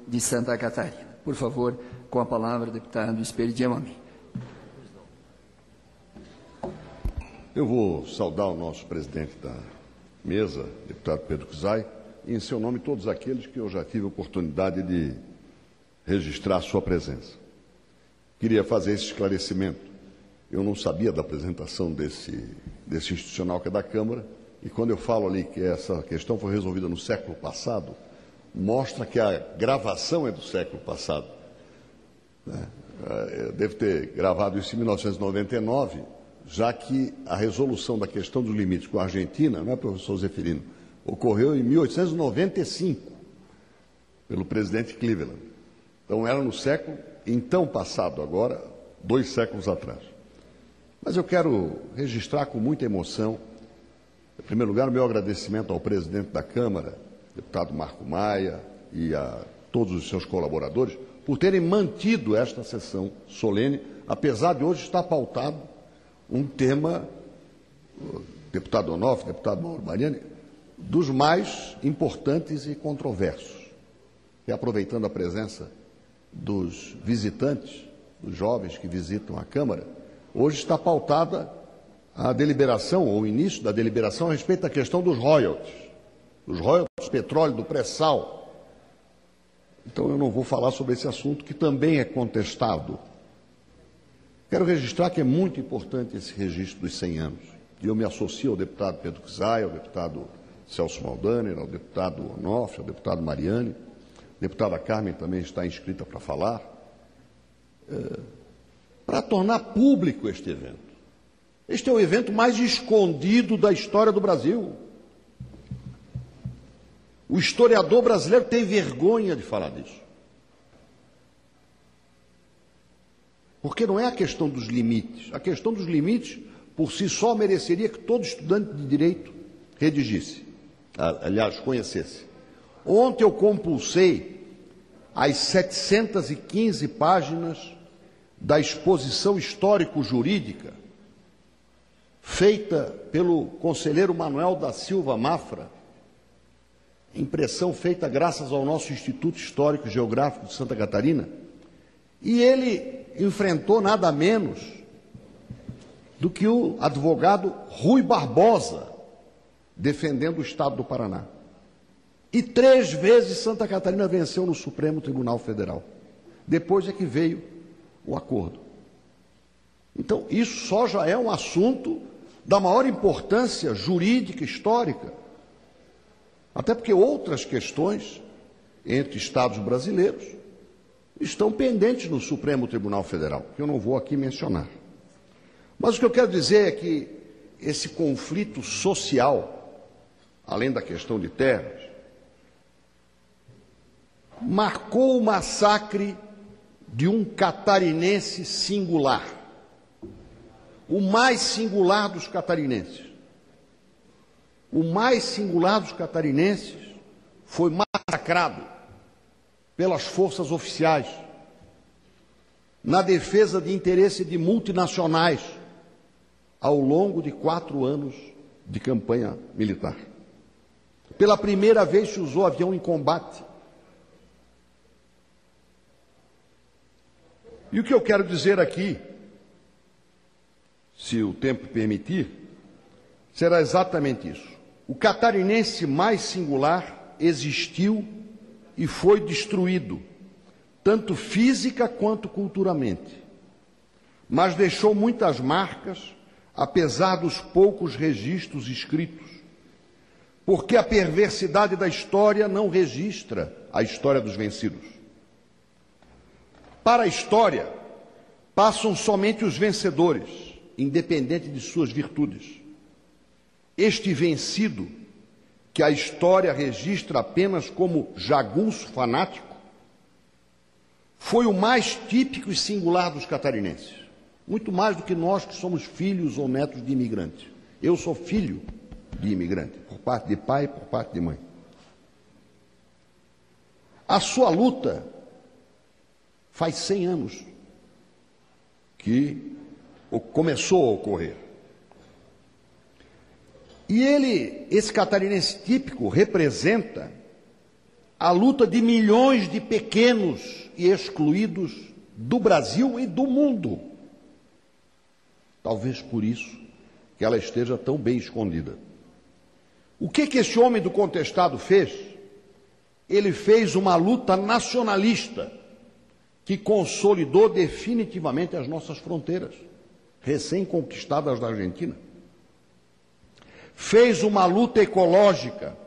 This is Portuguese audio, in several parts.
de Santa Catarina. Por favor, com a palavra, deputado Esperdião Amin. Eu vou saudar o nosso presidente da mesa, deputado Pedro Cusai, e em seu nome todos aqueles que eu já tive a oportunidade de registrar a sua presença. Queria fazer esse esclarecimento. Eu não sabia da apresentação desse institucional que é da Câmara, e quando eu falo ali que essa questão foi resolvida no século passado, mostra que a gravação é do século passado. Eu devo ter gravado isso em 1999, já que a resolução da questão dos limites com a Argentina, não é, professor Zeferino, ocorreu em 1895, pelo presidente Cleveland. Então, era no século, então passado, agora, 2 séculos atrás. Mas eu quero registrar com muita emoção, em primeiro lugar, o meu agradecimento ao presidente da Câmara, deputado Marco Maia, e a todos os seus colaboradores, por terem mantido esta sessão solene, apesar de hoje estar pautado um tema, deputado Onofre, deputado Mauro Mariani, dos mais importantes e controversos. E aproveitando a presença dos visitantes, dos jovens que visitam a Câmara, hoje está pautada a deliberação, ou o início da deliberação, a respeito da questão dos royalties do petróleo, do pré-sal. Então, eu não vou falar sobre esse assunto, que também é contestado. Quero registrar que é muito importante esse registro dos 100 anos. E eu me associo ao deputado Pedro Cusai, ao deputado Celso Maldaner, ao deputado Onofre, ao deputado Mariani. A deputada Carmen também está inscrita para falar. Para tornar público este evento. Este é o evento mais escondido da história do Brasil. O historiador brasileiro tem vergonha de falar disso. Porque não é a questão dos limites. A questão dos limites, por si só, mereceria que todo estudante de direito redigisse, aliás, conhecesse. Ontem eu compulsei as 715 páginas da exposição histórico-jurídica feita pelo conselheiro Manuel da Silva Mafra, impressão feita graças ao nosso Instituto Histórico e Geográfico de Santa Catarina, e ele enfrentou nada menos do que o advogado Rui Barbosa, defendendo o Estado do Paraná. E 3 vezes Santa Catarina venceu no Supremo Tribunal Federal. Depois é que veio o acordo. Então, isso só já é um assunto da maior importância jurídica, histórica. Até porque outras questões entre Estados brasileiros estão pendentes no Supremo Tribunal Federal, que eu não vou aqui mencionar. Mas o que eu quero dizer é que esse conflito social, além da questão de terras, marcou o massacre de um catarinense singular, o mais singular dos catarinenses. O mais singular dos catarinenses foi massacrado pelas forças oficiais na defesa de interesse de multinacionais ao longo de 4 anos de campanha militar. Pela primeira vez se usou avião em combate. E o que eu quero dizer aqui, se o tempo permitir, será exatamente isso. O catarinense mais singular existiu e foi destruído, tanto física quanto culturalmente, mas deixou muitas marcas, apesar dos poucos registros escritos, porque a perversidade da história não registra a história dos vencidos. Para a história, passam somente os vencedores, independente de suas virtudes. Este vencido, que a história registra apenas como jagunço fanático, foi o mais típico e singular dos catarinenses. Muito mais do que nós que somos filhos ou netos de imigrantes. Eu sou filho de imigrante, por parte de pai e por parte de mãe. A sua luta faz 100 anos que começou a ocorrer. E esse catarinense típico representa a luta de milhões de pequenos e excluídos do Brasil e do mundo. Talvez por isso que ela esteja tão bem escondida. O que esse homem do contestado fez? Ele fez uma luta nacionalista que consolidou definitivamente as nossas fronteiras, recém-conquistadas da Argentina. Fez uma luta ecológica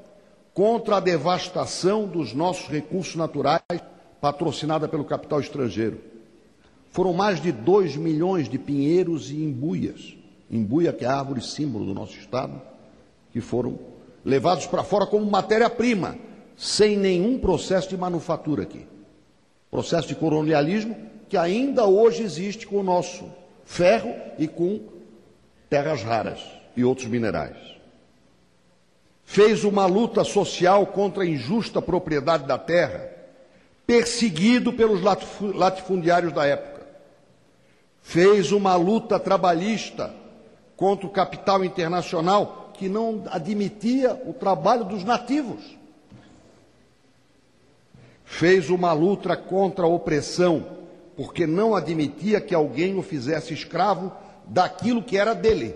contra a devastação dos nossos recursos naturais, patrocinada pelo capital estrangeiro. Foram mais de 2 milhões de pinheiros e embuias, embuia que é a árvore símbolo do nosso estado, que foram levados para fora como matéria-prima, sem nenhum processo de manufatura aqui. Processo de colonialismo que ainda hoje existe com o nosso ferro e com terras raras e outros minerais. Fez uma luta social contra a injusta propriedade da terra, perseguido pelos latifundiários da época. Fez uma luta trabalhista contra o capital internacional que não admitia o trabalho dos nativos. Fez uma luta contra a opressão, porque não admitia que alguém o fizesse escravo daquilo que era dele.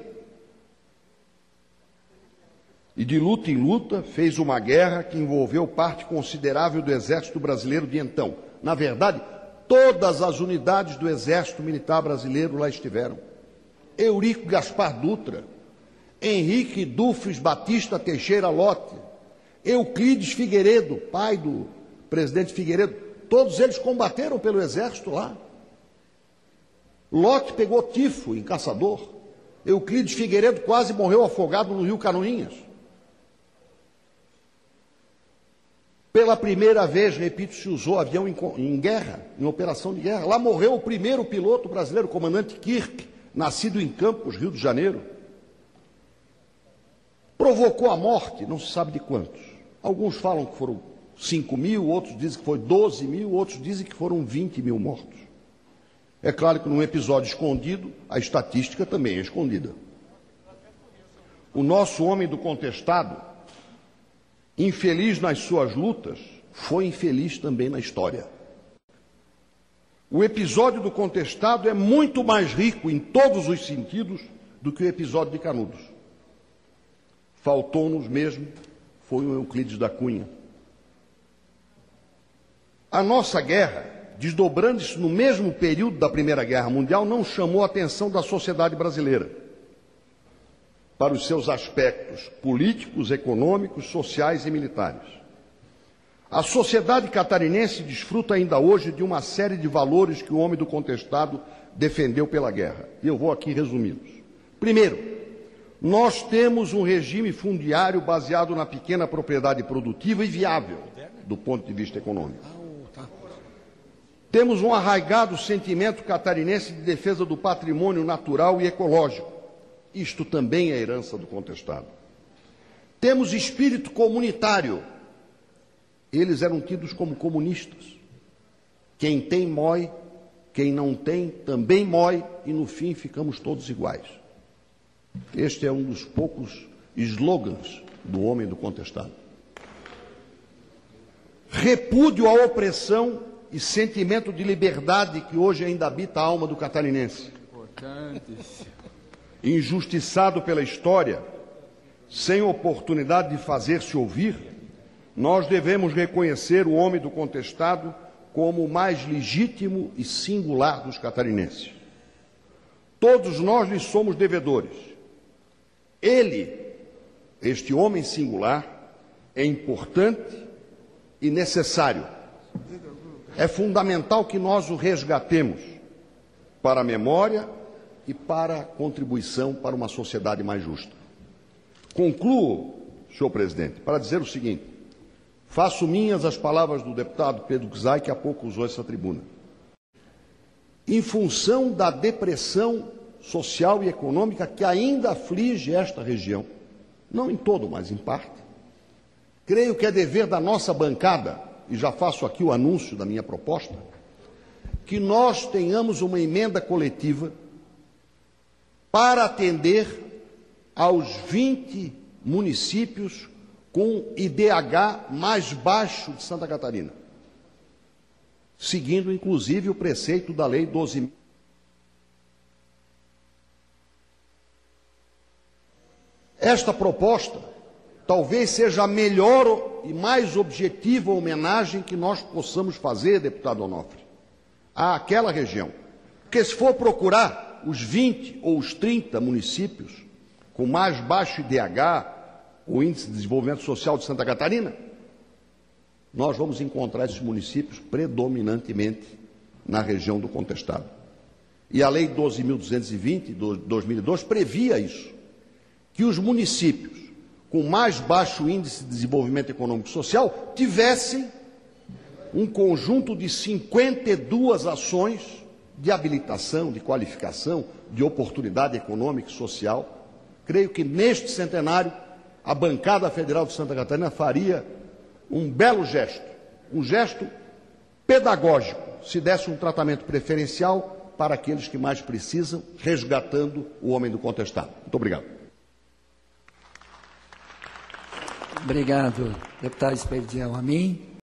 E de luta em luta fez uma guerra que envolveu parte considerável do exército brasileiro de então. Na verdade, todas as unidades do exército militar brasileiro lá estiveram. Eurico Gaspar Dutra, Henrique Dufres Batista Teixeira Lott, Euclides Figueiredo, pai do presidente Figueiredo, todos eles combateram pelo exército lá. Lott pegou tifo em Caçador. Euclides Figueiredo quase morreu afogado no Rio Canoinhas. Pela primeira vez, repito, se usou avião em guerra, em operação de guerra. Lá morreu o primeiro piloto brasileiro, o comandante Kirk, nascido em Campos, Rio de Janeiro. Provocou a morte, não se sabe de quantos. Alguns falam que foram 5 mil, outros dizem que foi 12 mil, outros dizem que foram 20 mil mortos. É claro que num episódio escondido, a estatística também é escondida. O nosso homem do contestado, infeliz nas suas lutas, foi infeliz também na história. O episódio do contestado é muito mais rico em todos os sentidos do que o episódio de Canudos. Faltou-nos mesmo, foi o Euclides da Cunha. A nossa guerra, desdobrando-se no mesmo período da Primeira Guerra Mundial, não chamou a atenção da sociedade brasileira para os seus aspectos políticos, econômicos, sociais e militares. A sociedade catarinense desfruta ainda hoje de uma série de valores que o homem do contestado defendeu pela guerra. E eu vou aqui resumi-los. Primeiro, nós temos um regime fundiário baseado na pequena propriedade produtiva e viável do ponto de vista econômico. Temos um arraigado sentimento catarinense de defesa do patrimônio natural e ecológico. Isto também é herança do contestado. Temos espírito comunitário. Eles eram tidos como comunistas. Quem tem, mói. Quem não tem, também mói. E, no fim, ficamos todos iguais. Este é um dos poucos slogans do homem do contestado. Repúdio à opressão e sentimento de liberdade que hoje ainda habita a alma do catarinense. Injustiçado pela história, sem oportunidade de fazer-se ouvir, nós devemos reconhecer o homem do contestado como o mais legítimo e singular dos catarinenses. Todos nós lhe somos devedores. Ele, este homem singular, é importante e necessário. É fundamental que nós o resgatemos para a memória e para a contribuição para uma sociedade mais justa. Concluo, senhor presidente, para dizer o seguinte: faço minhas as palavras do deputado Pedro Czai, que há pouco usou essa tribuna. Em função da depressão social e econômica que ainda aflige esta região, não em todo, mas em parte, creio que é dever da nossa bancada, e já faço aqui o anúncio da minha proposta, que nós tenhamos uma emenda coletiva para atender aos 20 municípios com IDH mais baixo de Santa Catarina, seguindo inclusive o preceito da Lei 12.000. Esta proposta talvez seja a melhor e mais objetiva homenagem que nós possamos fazer, deputado Onofre, àquela região. Porque se for procurar os 20 ou os 30 municípios com mais baixo IDH, o Índice de Desenvolvimento Social de Santa Catarina, nós vamos encontrar esses municípios predominantemente na região do contestado. E a Lei 12.220, de 2002, previa isso, que os municípios com mais baixo índice de desenvolvimento econômico e social tivessem um conjunto de 52 ações de habilitação, de qualificação, de oportunidade econômica e social. Creio que neste centenário a bancada federal de Santa Catarina faria um belo gesto, um gesto pedagógico, se desse um tratamento preferencial para aqueles que mais precisam, resgatando o homem do contestado. Muito obrigado. Obrigado, deputado Esperidião Amin.